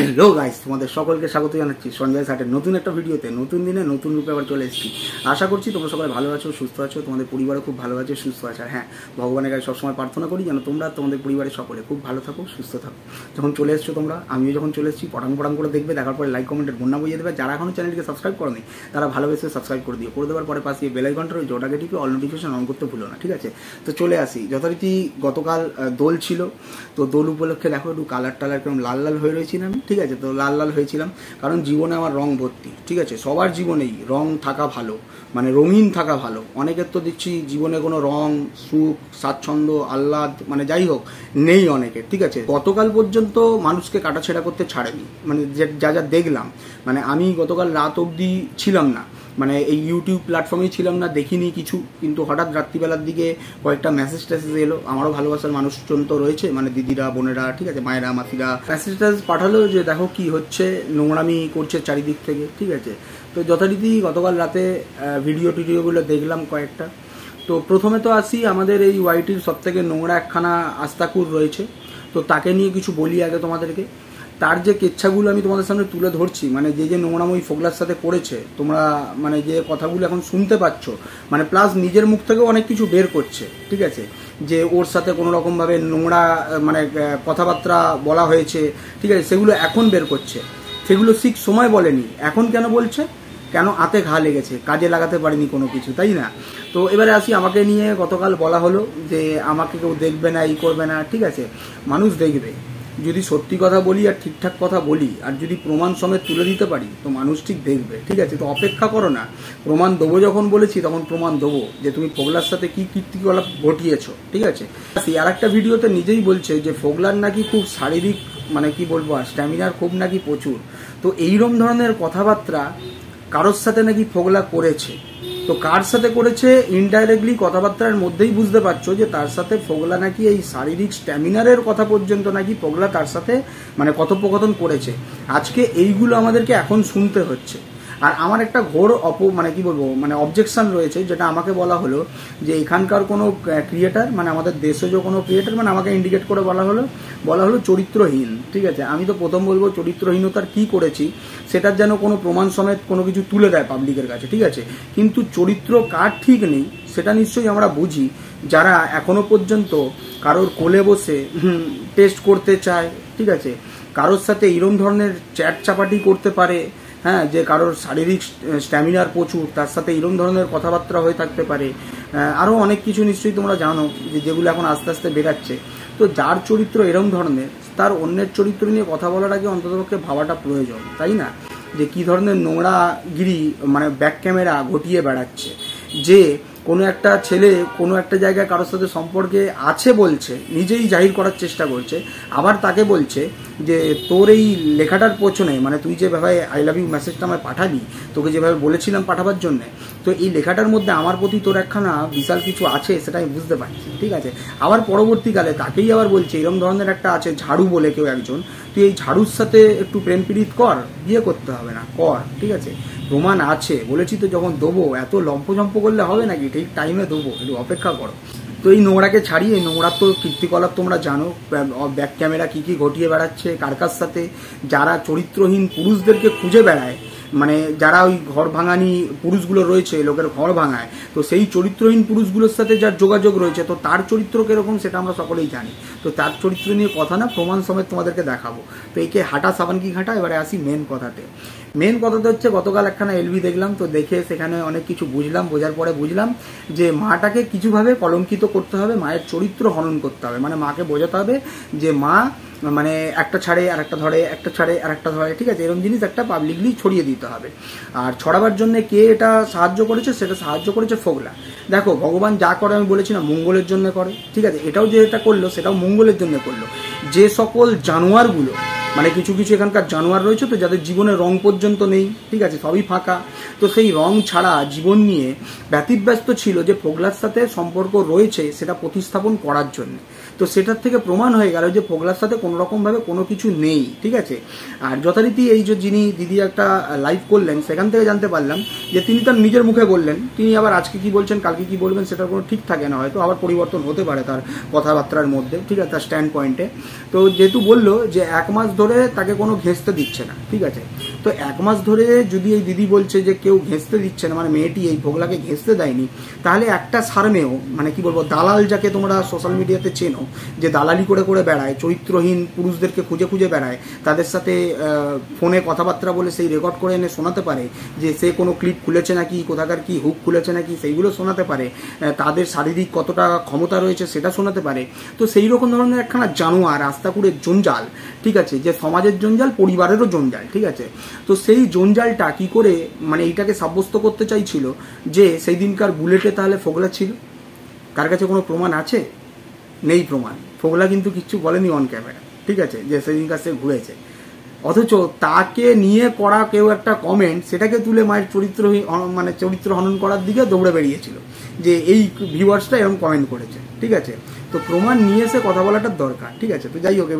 Hello guys, তোমাদের সকলকে স্বাগত জানাচ্ছি সঞ্জয় সাটের নতুন একটা ভিডিওতে। নতুন দিনে নতুন রূপে আবার চলে এসেছি। আশা করছি তোমরা সকলে ভালো আছো, সুস্থ আছো, তোমাদের পরিবারও খুব ভালো আছে, সুস্থ আছে। আর হ্যাঁ, ভগবানের কাছে সবসময় প্রার্থনা করি যেন তোমরা তোমাদের পরিবারের সকলে খুব ভালো থাকো, সুস্থ থাকো। যখন চলে এসছো তোমরা, আমিও যখন চলে এসেছি, পটাং করে দেখবে, দেখার পরে লাইক কমেন্টের বন্যা বইয়ে দেবে। যারা এখনো চ্যানেলকে সাবস্ক্রাইব করোনি তারা ভালোবেসে সাবস্ক্রাইব করে দিও। করে দেওয়ার পরে পাশে বেল আইকনটা রয়েছে, ওটাকে টিপে অল নোটিফিকেশন অন করতে ভুলো না, ঠিক আছে? তো চলে আসি। যথারীতি গতকাল দোল ছিল, তো দোল উপলক্ষে দেখো একটু কালার টালার কেমন লাল লাল হয়ে রয়েছিলাম, ঠিক আছে? তো লাল লাল হয়েছিলাম কারণ জীবনে আমার রং ভর্তি, ঠিক আছে? সবার জীবনেই রং থাকা ভালো, মানে রঙিন থাকা ভালো। অনেকের তো দেখছি জীবনে কোনো রং, সুখ, স্বাচ্ছন্দ্য, আহ্লাদ, মানে যাই হোক নেই অনেকের, ঠিক আছে? গতকাল পর্যন্ত মানুষকে কাটাছেড়া করতে ছাড়েনি, মানে যা যা দেখলাম। মানে আমি গতকাল রাত অবধি ছিলাম না, মানে এই ইউটিউব প্ল্যাটফর্মেই ছিলাম না, দেখিনি কিছু। কিন্তু হঠাৎ রাত্রিবেলার দিকে কয়েকটা মেসেজ ট্যাসেজ এলো। আমারও ভালোবাসার মানুষজন তো রয়েছে, মানে দিদিরা, বোনেরা, ঠিক আছে, মায়েরা, মাসিরা মেসেজ ট্যাসেজ পাঠালো যে দেখো কি হচ্ছে, নোংরামি করছে চারিদিক থেকে, ঠিক আছে? তো যথারীতি গতকাল রাতে ভিডিওগুলো দেখলাম কয়েকটা। তো প্রথমে তো আসি, আমাদের এই ওয়াইটির সব থেকে নোংরা একখানা আস্তাকুর রয়েছে, তো তাকে নিয়ে কিছু বলি আগে তোমাদেরকে। তার যে কেচ্ছাগুলো আমি তোমাদের সামনে তুলে ধরছি, মানে যে নোংরাম ওই ফোগলার সাথে করেছে, তোমরা মানে যে কথাগুলো এখন শুনতে পাচ্ছ, মানে প্লাস নিজের মুখ থেকেও অনেক কিছু বের করছে, ঠিক আছে? যে ওর সাথে কোনো রকমভাবে নোংরা মানে কথাবার্তা বলা হয়েছে, ঠিক আছে? সেগুলো এখন বের করছে। সেগুলো ঠিক সময় বলেনি, এখন কেন বলছে? কেন? হাতে ঘা লেগেছে, কাজে লাগাতে পারিনি কোনো কিছু, তাই না? তো এবারে আসি, আমাকে নিয়ে গতকাল বলা হলো যে আমাকে কেউ দেখবে না, এই করবে না, ঠিক আছে? মানুষ দেখবে যদি সত্যি কথা বলি আর ঠিকঠাক কথা বলি, আর যদি প্রমাণ সমেত তুলে দিতে পারি, তো মানুষ ঠিক দেখবে, ঠিক আছে? তো অপেক্ষা করো না, প্রমাণ দেবো যখন বলেছি তখন প্রমাণ দেবো যে তুমি ফোগলার সাথে কি কীর্তিকলাপ ঘটিয়েছো, ঠিক আছে? আর একটা ভিডিওতে নিজেই বলছে যে ফোগলার নাকি খুব শারীরিক, মানে কি বলবো, আর স্ট্যামিনার খুব নাকি প্রচুর। তো এইরকম ধরনের কথাবার্তা কারোর সাথে নাকি ফোগলা করেছে। তো কার সাথে করেছে, ইনডাইরেক্টলি কথাবার্তার মধ্যেই বুঝতে পারছো যে তার সাথে ফোগলা নাকি এই শারীরিক স্ট্যামিনারের কথা পর্যন্ত নাকি ফোগলা তার সাথে মানে কথোপকথন করেছে। আজকে এইগুলো আমাদেরকে এখন শুনতে হচ্ছে। আর আমার একটা ঘোর মানে কি বলবো, মানে অবজেকশন রয়েছে, যেটা আমাকে বলা হলো যে এখানকার কোনো ক্রিয়েটার, মানে আমাদের দেশজ কোনো ক্রিয়েটার, মানে আমাকে ইন্ডিকেট করে বলা হলো চরিত্রহীন, ঠিক আছে? আমি তো প্রথম বলবো চরিত্রহীনতার কি করেছি সেটার যেন কোনো প্রমাণ সমেত কোনো কিছু তুলে দেয় পাবলিকের কাছে, ঠিক আছে? কিন্তু চরিত্র কার ঠিক নেই সেটা নিশ্চয়ই আমরা বুঝি, যারা এখনো পর্যন্ত কারোর কোলে বসে টেস্ট করতে চায়, ঠিক আছে? কারোর সাথে এরম ধরনের চ্যাট চাপাটি করতে পারে, হ্যাঁ, যে কারোর শারীরিক স্ট্যামিনার প্রচুর, তার সাথে এরকম ধরনের কথাবার্তা হয়ে থাকতে পারে। আরও অনেক কিছু নিশ্চয়ই তোমরা জানো যেগুলো এখন আস্তে আস্তে বেরাচ্ছে। তো যার চরিত্র এরকম ধরনের, তার অন্যের চরিত্র নিয়ে কথা বলার আগে অন্ততপক্ষে ভাবাটা প্রয়োজন, তাই না? যে কি ধরনের নোংরাগিরি মানে ব্যাক ক্যামেরা ঘটিয়ে বেড়াচ্ছে। যে কোনো একটা ছেলে কোনো একটা জায়গায় কারোর সাথে সম্পর্কে আছে বলছে, নিজেই জাহির করার চেষ্টা করছে, আবার তাকে বলছে যে তোর এই লেখাটার পেছনে, মানে তুই যেভাবে আই লাভ ইউ মেসেজটা আমায় পাঠাবি, তোকে যেভাবে বলেছিলাম পাঠাবার জন্যে, তো এই লেখাটার মধ্যে আমার প্রতি তোর একখানা বিশাল কিছু আছে, সেটা আমি বুঝতে পারছি, ঠিক আছে? আবার পরবর্তীকালে তাকেই আবার বলছে এরকম ধরনের একটা আছে ঝাড়ু বলে কেউ একজন, তুই এই ঝাড়ুর সাথে একটু প্রেম পীড়িত কর, বিয়ে করতে হবে না, কর, ঠিক আছে? প্রমাণ আছে, বলেছি তো যখন দেবো, এত লম্পঝম্প করলে হবে নাকি? ঠিক টাইমে দেবো, একটু অপেক্ষা করো। তো এই নোংরাকে ছাড়িয়ে, নোংরা তো কীর্তিকলাপ তোমরা জানো, ব্যাক ক্যামেরা কি ঘটিয়ে বেড়াচ্ছে কার কার সাথে। যারা চরিত্রহীন পুরুষদেরকে খুঁজে বেড়ায়, মানে যারা ওই ঘর ভাঙানি পুরুষগুলো রয়েছে, লোকের ঘর ভাঙায়, তো সেই চরিত্রহীন পুরুষগুলোর সাথে যার যোগাযোগ রয়েছে, তো তার চরিত্র কিরকম সেটা আমরা সকলেই জানি। তো তার চরিত্র নিয়ে কথা না, প্রমাণ সমেত তোমাদেরকে দেখাবো। তো একে হাঁটা সাবান কি ঘাটা। এবারে আসি মেন কথাতে। মেন কথাটা হচ্ছে, গতকাল একখানা এলবি দেখলাম, তো দেখে সেখানে অনেক কিছু বুঝলাম। বোঝার পরে বুঝলাম যে মাটাকে কিছুভাবে কলঙ্কিত করতে হবে, মায়ের চরিত্র হনন করতে হবে। মানে মাকে বোঝাতে হবে যে মা মানে একটা ছাড়ে আর একটা ধরে, একটা ছাড়ে আর একটা ধরে, ঠিক আছে? এরকম জিনিস একটা পাবলিকলি ছড়িয়ে দিতে হবে। আর ছড়াবার জন্য কে এটা সাহায্য করেছে, সেটা সাহায্য করেছে ফোগলা। দেখো, ভগবান যা করে আমি বলেছি না, মঙ্গলের জন্য করে, ঠিক আছে? এটাও যে এটা করলো সেটাও মঙ্গলের জন্য করলো। যে সকল জানোয়ারগুলো, মানে কিছু কিছু এখানকার জানোয়ার রয়েছে তো যাদের জীবনে রং পর্যন্ত নেই, ঠিক আছে, সবই ফাঁকা, তো সেই রং ছাড়া জীবন নিয়ে ব্যতিব্যস্ত ছিল যে ফোগলার সাথে সম্পর্ক রয়েছে সেটা প্রতিস্থাপন করার জন্য। তো সেটার থেকে প্রমাণ হয়ে গেল যে ফোগলার সাথে কোনো রকমভাবে কোনো কিছু নেই, ঠিক আছে। আর যথারীতি এই যে যিনি দিদি একটা লাইভ করলেন সেখান থেকে জানতে পারলাম যে তিনি তার নিজের মুখে বললেন, তিনি আবার আজকে কি বলছেন কালকে কি বলবেন সেটার কোনো ঠিক থাকে না, হয়তো আবার পরিবর্তন হতে পারে তার কথাবার্তার মধ্যে, ঠিক আছে, তার স্ট্যান্ড পয়েন্টে। তো যেহেতু বললো যে 1 মাস ধরে তাকে কোনো ঘেঁষতে দিচ্ছে না, ঠিক আছে, তো 1 মাস ধরে যদি এই দিদি বলছে যে কেউ ঘেঁষতে দিচ্ছে না, মানে মেয়েটি এই ফোগলাকে ঘেঁষতে দেয়নি, তাহলে একটা সার্মেও মানে কি বলবো, দালাল যাকে তোমরা সোশ্যাল মিডিয়াতে চেনো, যে দালালি করে করে বেড়ায়, চরিত্রহীন পুরুষদেরকে খুঁজে খুঁজে বেড়ায়, তাদের সাথে ফোনে কথাবার্তা বলে সেই রেকর্ড করে এনে শোনাতে পারে যে সে কোনো ক্লিপ খুলেছে নাকি, কোথাকার কি হুক খুলেছে নাকি, সেইগুলো শোনাতে পারে, তাদের শারীরিক কতটা ক্ষমতা রয়েছে সেটা শোনাতে পারে। তো সেই রকম ধরনের একখানা জানোয়ার আস্তাকুড়ের জঞ্জাল, ঠিক আছে, যে সমাজের জঞ্জাল, পরিবারেরও জঞ্জাল, ঠিক আছে। তো সেই জঞ্জালটা কি করে মানে এইটাকে সাব্যস্ত করতে চাইছিল যে সেই দিনকার বুলেটে তাহলে ফোগলা ছিল, কার কাছে কোনো প্রমাণ আছে? নেই প্রমাণ। ফোগলা কিন্তু কিচ্ছু বলেনি অন ক্যামেরা, ঠিক আছে, যে সেদিনকার সে ঘুরেছে, অথচ তাকে নিয়ে করা কেউ একটা কমেন্ট সেটাকে তুলে মায়ের চরিত্র হনন করার দিকে দৌড়ে বেরিয়েছিল যে এই ভিউয়ার্সটা এরকম কমেন্ট করেছে, ঠিক আছে। তো প্রমাণ নিয়ে এসে কথা বলাটা দরকার, ঠিক আছে। তো যাই হোক,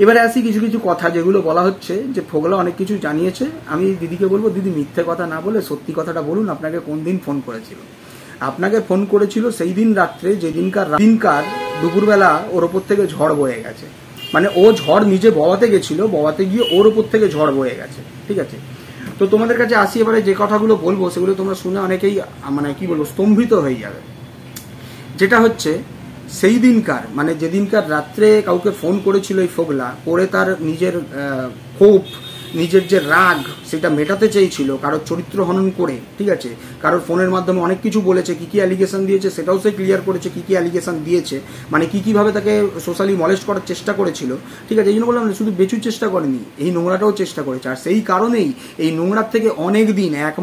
এবারে আসি কিছু কিছু কথা যেগুলো বলা হচ্ছে যে ফোগলা অনেক কিছু জানিয়েছে। আমি দিদিকে বলবো, দিদি মিথ্যে কথা না বলে সত্যি কথাটা বলুন, আপনাকে কোন দিন ফোন করেছিল? আপনাকে ফোন করেছিল সেই দিন রাত্রে, যেদিনকার দুপুরবেলা ওর ওপর থেকে ঝড় বয়ে গেছে, মানে ও ঝড় নিজে বওয়াতে গেছিল, বওয়াতে গিয়ে ওর ওপর থেকে ঝড় বয়ে গেছে, ঠিক আছে। তো তোমাদের কাছে আসি, এবারে যে কথাগুলো বলবো সেগুলো তোমরা শুনে অনেকেই মানে কি বলবো স্তম্ভিত হয়ে যাবে। যেটা হচ্ছে সেই দিনকার মানে যেদিনকার রাত্রে কাউকে ফোন করেছিল এই ফোগলা, করে তার নিজের ক্ষোভ, নিজের যে রাগ সেটা মেটাতে চেয়েছিল কারোর চরিত্র হনন করে, ঠিক আছে, কারোর ফোনের মাধ্যমে অনেক কিছু বলেছে, কি কি অ্যালিগেশন দিয়েছে সেটাও সে ক্লিয়ার করেছে, কি কি অ্যালিগেশন দিয়েছে, মানে কি কিভাবে তাকে সোশ্যালি মলেস্ট করার চেষ্টা করেছিল, ঠিক আছে। এই জন্য বললাম শুধু বেচুর চেষ্টা করেনি, এই নোংরাটাও চেষ্টা করেছে। আর সেই কারণেই এই নোংরার থেকে অনেক দিন, 1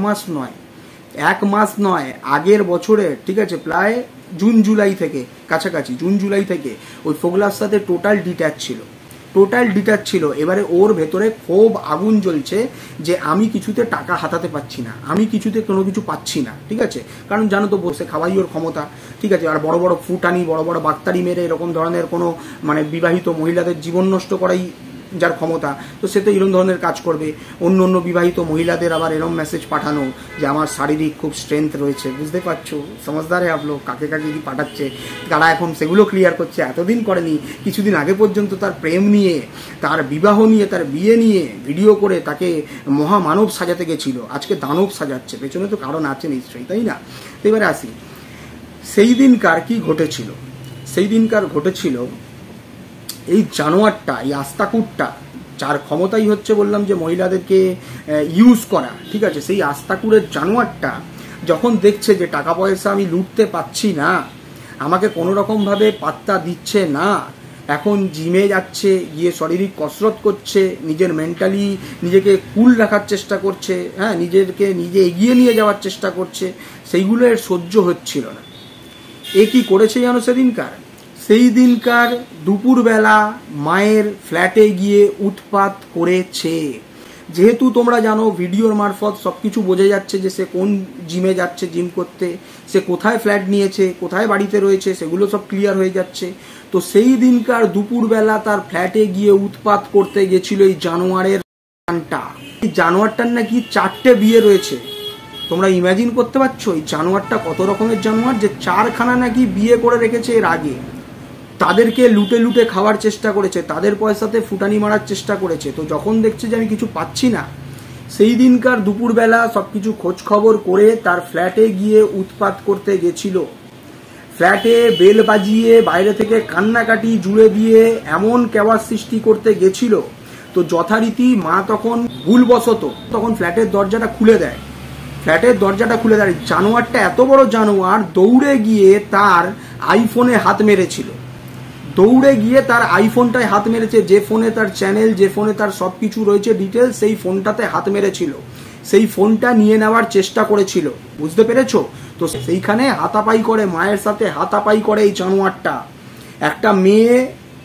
মাস নয়, আগের বছরে, ঠিক আছে, প্রায় জুন জুলাই থেকে কাছাকাছি, জুন জুলাই থেকে ওই ফোগলার সাথে টোটাল ডিট্যাচ ছিল। এবারে ওর ভেতরে খুব আগুন জ্বলছে যে আমি কিছুতে টাকা হাতাতে পারছি না, আমি কিছুতে কোনো কিছু পাচ্ছি না, ঠিক আছে। কারণ জানো তো বসে খাওয়াই ওর ক্ষমতা, ঠিক আছে। আর বড় বড় ফুটানি, বড় বড় বাক্তারি মেরে এরকম ধরনের কোনো মানে বিবাহিত মহিলাদের জীবন নষ্ট করাই যার ক্ষমতা, তো সে তো এরকম ধরনের কাজ করবে। অন্য বিবাহিত মহিলাদের আবার এরকম মেসেজ পাঠানো যে আমার শারীরিক খুব স্ট্রেংথ রয়েছে, বুঝতে পারছো, সমঝদার হ্যাঁ আপলোক, কাকে কাকে কি পাঠাচ্ছে তারা এখন সেগুলো ক্লিয়ার করছে, এতদিন করেনি। কিছুদিন আগে পর্যন্ত তার প্রেম নিয়ে, তার বিবাহ নিয়ে, তার বিয়ে নিয়ে ভিডিও করে তাকে মহামানব সাজাতে গেছিল, আজকে দানব সাজাচ্ছে, পেছনে তো কারণ আছে নিশ্চয়ই, তাই না? তো এবারে আসি সেই দিনকার কি ঘটেছিল। সেই দিনকার ঘটেছিল এই জানোয়ারটা, এই আস্তাকুরটা, যার ক্ষমতাই হচ্ছে বললাম যে মহিলাদেরকে ইউজ করা, ঠিক আছে, সেই আস্তাকুরের জানোয়ারটা যখন দেখছে যে টাকা পয়সা আমি লুটতে পাচ্ছি না, আমাকে কোনো রকমভাবে পাত্তা দিচ্ছে না, এখন জিমে যাচ্ছে, গিয়ে শারীরিক কসরত করছে, নিজের মেন্টালি নিজেকে কুল রাখার চেষ্টা করছে, হ্যাঁ, নিজেকে নিজে এগিয়ে নিয়ে যাওয়ার চেষ্টা করছে, সেইগুলো এর সহ্য হচ্ছিল না। এ কি করেছে জানো সেই দিনকার দুপুরবেলা মায়ের ফ্ল্যাটে গিয়ে উৎপাত করেছে। যেহেতু তোমরা জানো ভিডিওর মারফত সবকিছু বোঝা যাচ্ছে যে সে কোন জিমে যাচ্ছে জিম করতে, সে কোথায় ফ্ল্যাট নিয়েছে, কোথায় বাড়িতে রয়েছে, সেগুলো সব ক্লিয়ার হয়ে যাচ্ছে। তো সেই দিনকার দুপুরবেলা তার ফ্ল্যাটে গিয়ে উৎপাত করতে গেছিল এই জানোয়ারের গানটা। এই জানোয়ারটার নাকি 4টে বিয়ে রয়েছে। তোমরা ইমাজিন করতে পারছো এই জানোয়ারটা কত রকমের জানোয়ার, যে 4খানা নাকি বিয়ে করে রেখেছে এর আগে। তাদেরকে লুটে লুটে খাওয়ার চেষ্টা করেছে, তাদের পয়সাতে ফুটানি মারার চেষ্টা করেছে। তো যখন দেখছে যে আমি কিছু পাচ্ছি না, সেই দিনকার দুপুরবেলা সবকিছু খোঁজ খবর করে তার ফ্ল্যাটে গিয়ে উৎপাত করতে গেছিল। ফ্ল্যাটে বেল বাজিয়ে বাইরে থেকে কান্নাকাটি জুড়ে দিয়ে এমন কেওয়ার সৃষ্টি করতে গেছিল। তো যথারীতি মা তখন ভুলবশত তখন ফ্ল্যাটের দরজাটা খুলে দেয়। জানোয়ারটা এত বড় জানোয়ার দৌড়ে গিয়ে তার আইফোনে হাত মেরেছিল, আইফোনটায় হাত মেরেছে, যে ফোনে তার চ্যানেল, যে ফোনে তার সবকিছু রয়েছে ডিটেলস, সেই ফোনটাতে হাত মেরেছিল, সেই ফোনটা নিয়ে নেওয়ার চেষ্টা করেছিল, বুঝতে পেরেছো? তো সেইখানে হাতাপাই করে, মায়ের সাথে হাতাপাই করে এই জানোয়ারটা। একটা মেয়ে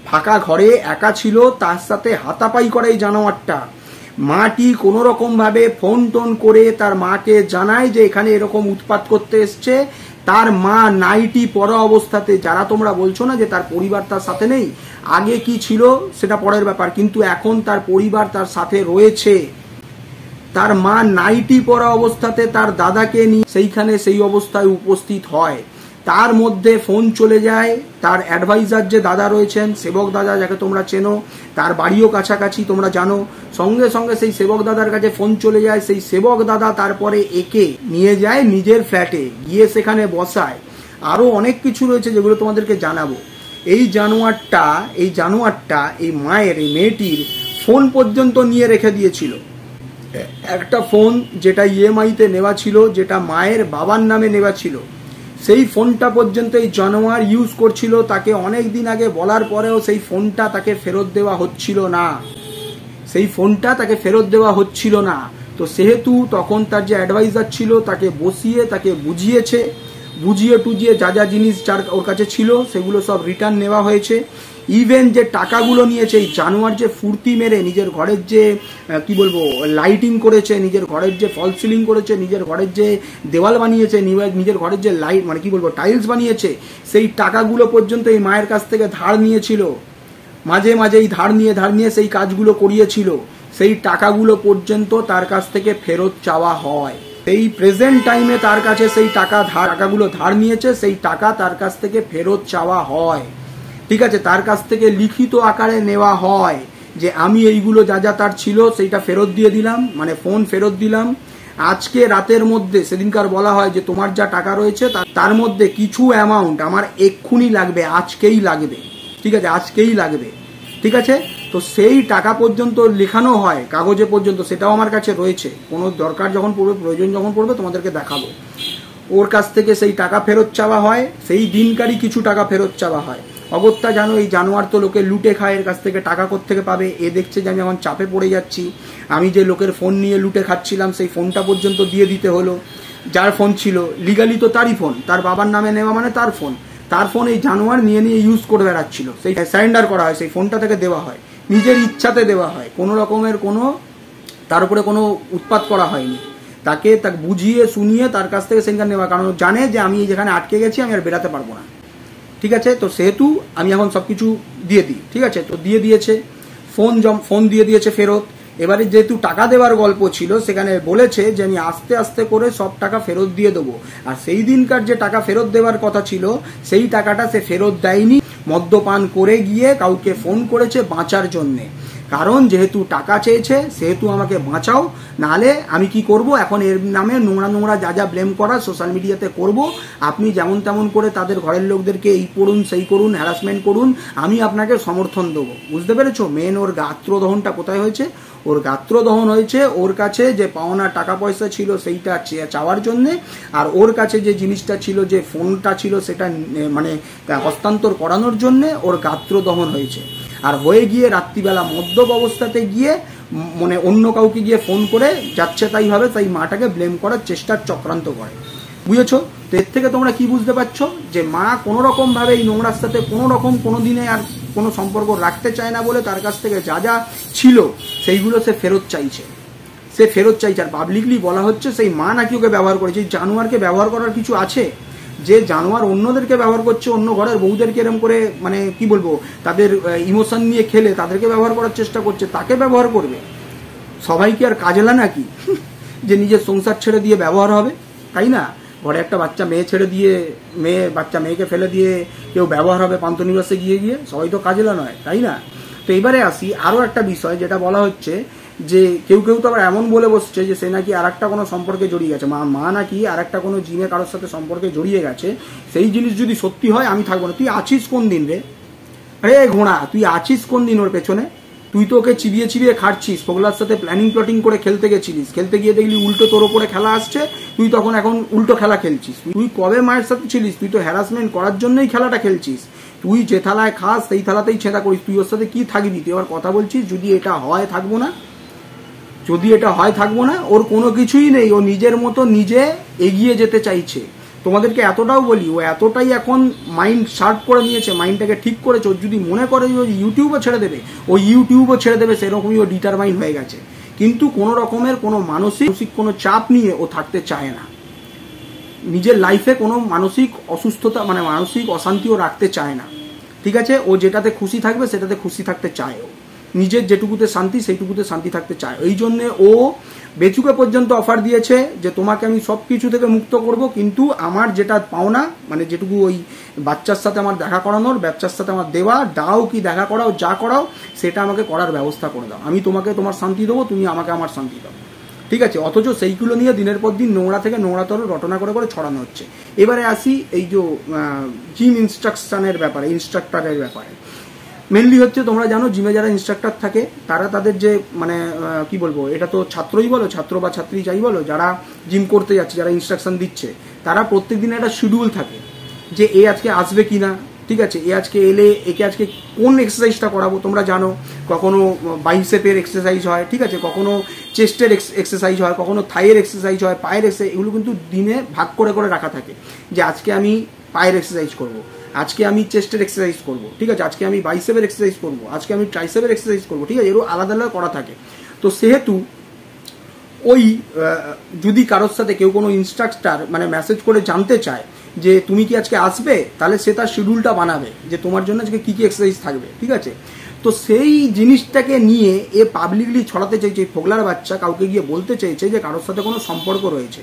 ফাঁকা ঘরে একা ছিল, তার সাথে হাতাপাই করে এই জানোয়ারটা। মাটি কোনো রকম ভাবে ফোন টোন করে তার মাকে জানায় যে এখানে এরকম উৎপাত করতে এসছে, তার মা নাইটি পরা অবস্থাতে, যারা তোমরা বলছো না যে তার পরিবার তার সাথে নেই, আগে কি ছিল সেটা পরের ব্যাপার, কিন্তু এখন তার পরিবার তার সাথে রয়েছে। তার মা নাইটি পরা অবস্থাতে তার দাদাকে নিয়ে সেইখানে সেই অবস্থায় উপস্থিত হয়। তার মধ্যে ফোন চলে যায়, তার অ্যাডভাইজার যে দাদা রয়েছেন, সেবক দাদা যাকে তোমরা চেনো, তার বাড়িও কাছাকাছি তোমরা জানো, সঙ্গে সঙ্গে সেই সেবক দাদার কাছে ফোন চলে যায়। সেই সেবক দাদা তারপরে একে নিয়ে যায় নিজের ফ্ল্যাটে, গিয়ে সেখানে বসায়। আরও অনেক কিছু রয়েছে যেগুলো তোমাদেরকে জানাবো। এই জানোয়ারটা এই মায়ের, এই মেয়েটির ফোন পর্যন্ত নিয়ে রেখে দিয়েছিল। একটা ফোন যেটা ইএমআইতে নেওয়া ছিল, যেটা মায়ের বাবার নামে নেওয়া ছিল, সেই ফোনটা পর্যন্ত এই জানোয়ার ইউজ করছিল। তাকে অনেক দিন আগে বলার পরেও সেই ফোনটা তাকে ফেরত দেওয়া হচ্ছিল না। তো সেহেতু তখন তার যে অ্যাডভাইজার ছিল তাকে বসিয়ে তাকে বুঝিয়ে টুজিয়ে যা যা জিনিস যার ওর কাছে ছিল সেগুলো সব রিটার্ন নেওয়া হয়েছে। ইভেন যে টাকাগুলো নিয়েছে, এই জানোয়ার যে ফুর্তি মেরে নিজের ঘরের যে কি বলবো লাইটিং করেছে, নিজের ঘরের যে ফল সিলিং করেছে, নিজের ঘরের যে দেওয়াল বানিয়েছে, নিজের ঘরের যে লাইট মানে কি বলবো টাইলস বানিয়েছে, সেই টাকাগুলো পর্যন্ত এই মায়ের কাছ থেকে ধার নিয়েছিল। মাঝে মাঝে এই ধার নিয়ে সেই কাজগুলো করিয়েছিল। সেই টাকাগুলো পর্যন্ত তার কাছ থেকে ফেরত চাওয়া হয়। এই প্রেজেন্ট টাইমে তার কাছে সেই টাকাগুলো ধার নিয়েছে, সেই টাকা তার কাছ থেকে ফেরত চাওয়া হয়। ঠিক আছে, তার কাছ থেকে লিখিত আকারে নেওয়া হয় যে আমি এইগুলো যা যা তার ছিল সেইটা ফেরত দিয়ে দিলাম, মানে ফোন ফেরত দিলাম। আজকে রাতের মধ্যে, সেদিনকার বলা হয় যে তোমার যা টাকা রয়েছে তার মধ্যে কিছু অ্যামাউন্ট আমার এক্ষুনি লাগবে, আজকেই লাগবে। ঠিক আছে, আজকেই লাগবে। ঠিক আছে, তো সেই টাকা পর্যন্ত লেখানো হয় কাগজে পর্যন্ত, সেটাও আমার কাছে রয়েছে। কোনো দরকার যখন পড়বে, প্রয়োজন যখন পড়বে তোমাদেরকে দেখাবো। ওর কাছ থেকে সেই টাকা ফেরত চাওয়া হয়, সেই দিনকারই কিছু টাকা ফেরত চাওয়া হয়। অগত্যা জানো এই জানোয়ার তো লোকে লুটে খায়, এর কাছ থেকে টাকা কোত্থেকে পাবে? এ দেখছে যে আমি এখন চাপে পড়ে যাচ্ছি, আমি যে লোকের ফোন নিয়ে লুটে খাচ্ছিলাম সেই ফোনটা পর্যন্ত দিয়ে দিতে হলো। যার ফোন ছিল লিগালি তো তারই ফোন, তার বাবার নামে নেওয়া মানে তার ফোন এই জানোয়ার নিয়ে ইউজ করে বেড়াচ্ছিল। সেই সারেন্ডার করা হয়, সেই ফোনটা থেকে দেওয়া হয়, নিজের ইচ্ছাতে দেওয়া হয়, কোনো রকমের তার উপরে কোনো উৎপাত করা হয়নি। তাকে বুঝিয়ে শুনিয়ে তার কাছ থেকে সেখানে নেওয়া, কারণ জানে যে আমি যেখানে আটকে গেছি আমি আর বেরাতে পারবো না। ঠিক আছে, তো সেহেতু আমি এখন সবকিছু দিয়ে দিই। ঠিক আছে, তো দিয়ে দিয়েছে, ফোন দিয়ে দিয়েছে ফেরত। এবারে যেহেতু টাকা দেওয়ার গল্প ছিল, সেখানে বলেছে যে আমি আস্তে আস্তে করে সব টাকা ফেরত দিয়ে দেবো। আর সেই দিনকার যে টাকা ফেরত দেওয়ার কথা ছিল সেই টাকাটা সে ফেরত দেয়নি। মদ্যপান করে গিয়ে কাউকে ফোন করেছে বাঁচার জন্যে, কারণ যেহেতু টাকা চেয়েছে সেহেতু আমাকে বাঁচাও, নাহলে আমি কি করব, এখন এর নামে নোংরা যা যা ব্লেম করা সোশ্যাল মিডিয়াতে করব। আপনি যেমন তেমন করে তাদের ঘরের লোকদেরকে এই করুন সেই করুন, হ্যারাসমেন্ট করুন, আমি আপনাকে সমর্থন দেবো। বুঝতে পেরেছো? মেন ওর গাত্রদহনটা কোথায় হয়েছে? ওর গাত্রদহন হয়েছে ওর কাছে যে পাওনা টাকা পয়সা ছিল সেইটা চাওয়ার জন্যে, আর ওর কাছে যে জিনিসটা ছিল, যে ফোনটা ছিল, সেটা মানে হস্তান্তর করানোর জন্যে ওর গাত্রদহন হয়েছে। আর হয়ে গিয়ে রাত্রিবেলা মদ্যপ অবস্থাতে গিয়ে মানে অন্য কাউকে গিয়ে ফোন করে যাচ্ছে তাই ভাবে তাই মাটাকে ব্লেম করার চেষ্টার চক্রান্ত করে। বুঝেছো? তো এর থেকে তোমরা কি বুঝতে পারছো যে মা কোনো রকম ভাবে এই নোংরার সাথে কোনো দিনে আর কোনো সম্পর্ক রাখতে চায় না বলে তার কাছ থেকে যা যা ছিল সেইগুলো সে ফেরত চাইছে। আর পাবলিকলি বলা হচ্ছে সেই মা নাকি ওকে ব্যবহার করেছে। এই জানোয়ারকে ব্যবহার করার কিছু আছে? যে জানোয়ার অন্যদেরকে ব্যবহার করছে, অন্য ঘরের বউদেরকে এরকম করে মানে কি বলবো তাদের ইমোশন নিয়ে খেলে তাদেরকে ব্যবহার করার চেষ্টা করছে, তাকে ব্যবহার করবে? সবাই কি আর কাজেলা নাকি যে নিজের সংসার ছেড়ে দিয়ে ব্যবহার হবে? তাই না? ঘরে একটা বাচ্চা মেয়ে ছেড়ে দিয়ে বাচ্চা মেয়েকে ফেলে দিয়ে কেউ ব্যবহার হবে পান্থনিবাসে গিয়ে? সবাই তো কাজেলা নয়, তাই না? তো এবারে আসি আরও একটা বিষয়, যেটা বলা হচ্ছে যে কেউ তো আবার এমন বলে বসছে যে সে নাকি আর একটা কোনো সম্পর্কে জড়িয়ে গেছে, মা নাকি আর একটা কোনো জিনে কারোর সাথে সম্পর্কে জড়িয়ে গেছে। সেই জিনিস যদি সত্যি হয় আমি থাকবো না। তুই আছিস কোন দিন রে? আরে ঘোড়া, তুই আছিস কোন দিন ওর পেছনে? তুই তো ওকে চিবিয়ে খাচ্ছিস, পগলার সাথে প্ল্যানিং করে খেলতে গেছিলিস, খেলতে গিয়ে দেখলি উল্টো তোর ওপরে খেলা আসছে, তুই তখন এখন উল্টো খেলা খেলছিস। তুই কবে মায়ের সাথে ছিলিস? তুই তো হ্যারাসমেন্ট করার জন্যই খেলাটা খেলছিস। তুই যে থালায় খাস সেই থালাতেই ছেঁদা করিস, তুই ওর সাথে কি থাকবি? তুই আবার কথা বলছিস যদি এটা হয় থাকবো না। ওর কোনো কিছুই নেই, ও নিজের মতো নিজে এগিয়ে যেতে চাইছে। তোমাদেরকে এতটাও বলি, ও এতটাই এখন মাইন্ড শার্প করে নিয়েছে, মাইন্ডটাকে ঠিক করেছে। ও যদি মনে করে যে ও ইউটিউবও ছেড়ে দেবে, সেরকমই ও ডিটারমাইন হয়ে গেছে। কিন্তু কোনো রকমের কোনো মানসিক কোনো চাপ নিয়ে ও থাকতে চায় না। নিজের লাইফে কোনো মানসিক অসুস্থতা মানে মানসিক অশান্তিও রাখতে চায় না, ঠিক আছে। ও যেটাতে খুশি থাকবে সেটাতে খুশি থাকতে চায়, ও নিজের যেটুকুতে শান্তি সেইটুকুতে শান্তি থাকতে চায়। এই জন্যে ও বেচুকে পর্যন্ত অফার দিয়েছে যে তোমাকে আমি সব কিছু থেকে মুক্ত করব, কিন্তু আমার যেটা পাওনা মানে যেটুকু ওই বাচ্চার সাথে আমার দেখা করানোর, বাচ্চার সাথে আমার দেওয়া, দাও কি দেখা করাও যা করাও সেটা আমাকে করার ব্যবস্থা করে দাও। আমি তোমাকে তোমার শান্তি দেবো, তুমি আমাকে আমার শান্তি দাও, ঠিক আছে। অথচ সেইগুলো নিয়ে দিনের পর দিন নোংরা থেকে নোংরাতর রটনা করে করে ছড়ানো হচ্ছে। এবারে আসি এই যে জিম ইনস্ট্রাকশনের ব্যাপারে, ইনস্ট্রাক্টরের ব্যাপারে। মেনলি হচ্ছে তোমরা জানো জিমে যারা ইনস্ট্রাক্টর থাকে তারা তাদের যে মানে কি বলবো, এটা তো ছাত্রই বলো, ছাত্র বা ছাত্রী যাই বলো, যারা জিম করতে যাচ্ছে, যারা ইনস্ট্রাকশন দিচ্ছে, তারা প্রত্যেক দিন একটা শিডিউল থাকে যে এ আজকে আসবে কিনা, ঠিক আছে, এ আজকে এলে একে আজকে কোন এক্সারসাইজটা করাবো। তোমরা জানো কখনো বাইসেপের এক্সারসাইজ হয়, ঠিক আছে, কখনো চেস্টের এক্সারসাইজ হয়, কখনো থাইয়ের এক্সারসাইজ হয়, পায়ের এক্সারসাইজ, এগুলো কিন্তু দিনে ভাগ করে করে রাখা থাকে যে আজকে আমি পায়ের এক্সারসাইজ করব, আজকে আমি চেস্টের এক্সারসাইজ করব, ঠিক আছে, আজকে আমি বাইসেপের এক্সারসাইজ করব, আজকে আমি ট্রাইসেপের এক্সারসাইজ করব, ঠিক আছে, এরও আলাদা আলাদা করা থাকে। তো সেহেতু ওই যদি কারোর সাথে কেউ কোনো ইনস্ট্রাক্টর মানে মেসেজ করে জানতে চায় যে তুমি কি আজকে আসবে, তাহলে সে তার শিডিউলটা বানাবে যে তোমার জন্য আজকে কী কী এক্সারসাইজ থাকবে, ঠিক আছে। তো সেই জিনিসটাকে নিয়ে এ পাবলিকলি ছড়াতে চাইছে, ফোগলার বাচ্চা কাউকে গিয়ে বলতে চাইছে যে কারোর সাথে কোনো সম্পর্ক রয়েছে।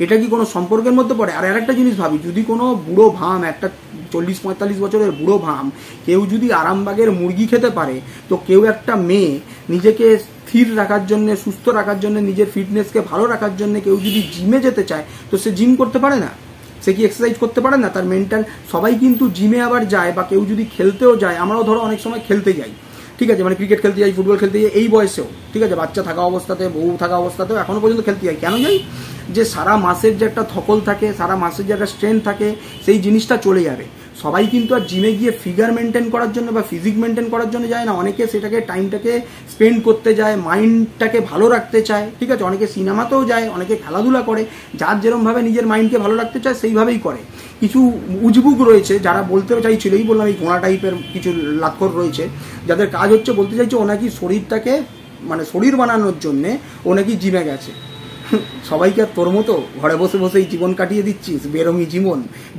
এটা কি কোনো সম্পর্কের মধ্যে পড়ে? আর একটা জিনিস ভাবি, যদি কোনো বুড়ো ভাম, একটা 40-45 বছরের বুড়ো ভাম কেউ যদি আরামবাগের মুরগি খেতে পারে, তো কেউ একটা মেয়ে নিজেকে স্থির রাখার জন্য, সুস্থ রাখার জন্য, নিজের ফিটনেসকে ভালো রাখার জন্য কেউ যদি জিমে যেতে চায়, তো সে জিম করতে পারে না? সে কি এক্সারসাইজ করতে পারে না? তার মেন্টাল, সবাই কিন্তু জিমে আবার যায়, বা কেউ যদি খেলতেও যায়, আমরাও ধরো অনেক সময় খেলতে যাই, ঠিক আছে, মানে ক্রিকেট খেলতে যাই, ফুটবল খেলতে যাই, এই বয়সেও, ঠিক আছে, বাচ্চা থাকা অবস্থাতে, বউ থাকা অবস্থাতেও এখনো পর্যন্ত খেলতে যাই। কেন যাই? যে সারা মাসের যে একটা ধকল থাকে, সারা মাসের যে একটা স্ট্রেন্থ থাকে, সেই জিনিসটা চলে যাবে। সবাই কিন্তু আর জিমে গিয়ে ফিগার মেনটেন করার জন্য বা ফিজিক মেনটেন করার জন্য যায় না। অনেকে সেটাকে টাইমটাকে স্পেন্ড করতে যায়, মাইন্ডটাকে ভালো রাখতে চায়, ঠিক আছে, অনেকে সিনেমাতেও যায়, অনেকে খেলাধুলা করে, যার যেরকমভাবে নিজের মাইন্ডকে ভালো রাখতে চায় সেইভাবেই করে। কিছু উজবুক রয়েছে যারা বলতে চাইছিল, এই বললাম এই ঘোড়া টাইপের কিছু লাক্ষর রয়েছে যাদের কাজ হচ্ছে বলতে চাইছে ও নাকি শরীরটাকে মানে শরীর বানানোর জন্যে ও নাকি জিমে গেছে। সবাইকে তোর মতো ঘরে বসে বসেই জীবন কাটিয়ে দিচ্ছিস,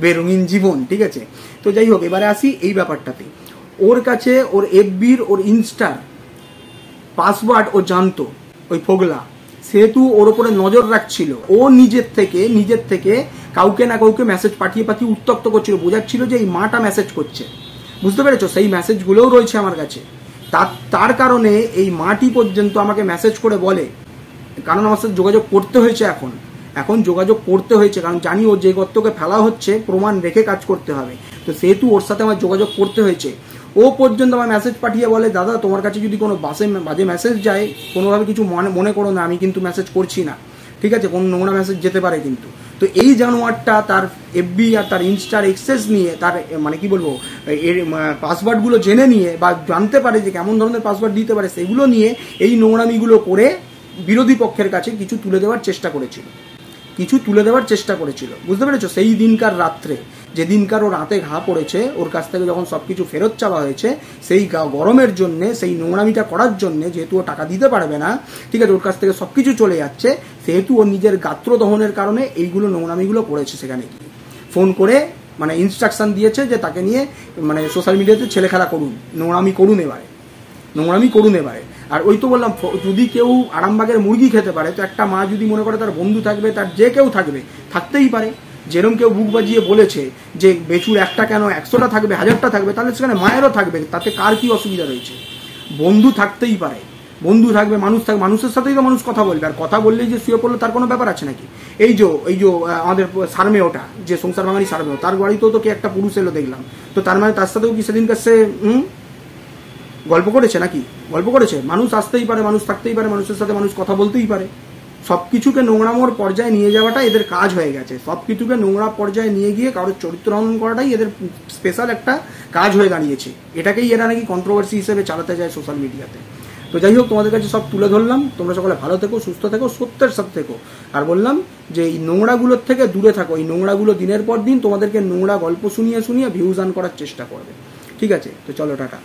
বেরঙিন জীবন, ঠিক আছে। তো যাই হোক, এবারে আসি এই ব্যাপারটাতে। ওর কাছে ওর এফবির, ওর ইনস্টার পাসওয়ার্ড ও জানতো ওই ফোগলা, সেহেতু ওর ওপরে নজর রাখছিল। ও নিজের থেকে কাউকে না কাউকে মেসেজ পাঠিয়ে উত্তক্ত করছিল, বোঝাচ্ছিল যে এই মাটা মেসেজ করছে, বুঝতে পেরেছো? সেই মেসেজগুলোও রয়েছে আমার কাছে। তার কারণে এই মাটি পর্যন্ত আমাকে মেসেজ করে বলে, কারণ আমার সাথে যোগাযোগ করতে হয়েছে, এখন যোগাযোগ করতে হয়েছে, কারণ জানি ও যে গর্তকে ফেলা হচ্ছে প্রমাণ রেখে কাজ করতে হবে, তো সেহেতু ওর সাথে আমার যোগাযোগ করতে হয়েছে। ও পর্যন্ত আমার মেসেজ পাঠিয়ে বলে, দাদা তোমার কাছে যদি কোনো বাজে মেসেজ যায়, কোনোভাবে কিছু মনে করো না, আমি কিন্তু মেসেজ করছি না, ঠিক আছে, কোনো নোংরা মেসেজ যেতে পারে কিন্তু। তো এই জানোয়ারটা তার এফবি আর তার ইনস্টার এক্সেস নিয়ে, তার মানে কি বলবো, এর পাসওয়ার্ডগুলো জেনে নিয়ে বা জানতে পারে যে কেমন ধরনের পাসওয়ার্ড দিতে পারে, সেগুলো নিয়ে এই নোংরামিগুলো করে বিরোধী পক্ষের কাছে কিছু তুলে দেওয়ার চেষ্টা করেছিল, বুঝতে পেরেছো? সেই দিনকার রাত্রে, যেদিনকার ও রাতে ঘা পড়েছে, ওর কাছ থেকে যখন সবকিছু ফেরত চাওয়া হয়েছে, সেই গরমের জন্য, সেই নোংরামিটা করার জন্য, যেহেতু ও টাকা দিতে পারবে না, ঠিক আছে, ওর কাছ থেকে সবকিছু চলে যাচ্ছে, সেহেতু ওর নিজের গাত্র দহনের কারণে এইগুলো নোংরামিগুলো করেছে। সেখানে ফোন করে মানে ইনস্ট্রাকশন দিয়েছে যে তাকে নিয়ে মানে সোশ্যাল মিডিয়াতে ছেলে খেলা করুন, নোংরামি করুন এবারে। আর ওই তো বললাম, যদি কেউ আরামবাগের মুরগি খেতে পারে, তো একটা মা যদি মনে করে তার বন্ধু থাকবে, তার যে কেউ থাকবে, থাকতেই পারে। যেরকম কেউ বুক বাজিয়ে বলেছে যে বেচুর একটা কেন 100টা থাকবে, 1000টা থাকবে, তাহলে সেখানে মায়েরও থাকবে, তাতে কার কি অসুবিধা রয়েছে? বন্ধু থাকতেই পারে, বন্ধু থাকবে, মানুষ থাকবে, মানুষের সাথেই তো মানুষ কথা বলবে। আর কথা বললেই যে শুয়ে পড়লো তার কোনো ব্যাপার আছে নাকি? এই যে আমাদের সারমেয়টা, যে সংসার ভাঙানি সারমেয়, তার বাড়িতেও তো কে একটা পুরুষ এলো দেখলাম, তো তার মানে তার সাথেও কি সেদিনকার সে গল্প করেছে নাকি? গল্প করেছে? মানুষ আসতেই পারে, মানুষ থাকতেই পারে, মানুষের সাথে মানুষ কথা বলতেই পারে। সবকিছুকে নোংরামোর পর্যায়ে নিয়ে যাওয়াটা এদের কাজ হয়ে গেছে। সবকিছুকে নোংরা পর্যায়ে নিয়ে গিয়ে কারোর চরিত্র হনন করাটাই এদের স্পেশাল একটা কাজ হয়ে দাঁড়িয়েছে। এটাকেই এরা নাকি কন্ট্রোভার্সি হিসেবে চালাতে যায় সোশ্যাল মিডিয়াতে। তো যাই হোক, তোমাদের কাছে সব তুলে ধরলাম। তোমরা সকলে ভালো থেকো, সুস্থ থেকো, সত্যের সাথে থেকো। আর বললাম যে এই নোংরাগুলোর থেকে দূরে থাকো। এই নোংরাগুলো দিনের পর দিন তোমাদেরকে নোংরা গল্প শুনিয়ে ভিউজ আর্ন করার চেষ্টা করবে। ঠিক আছে, তো চলো টাটা।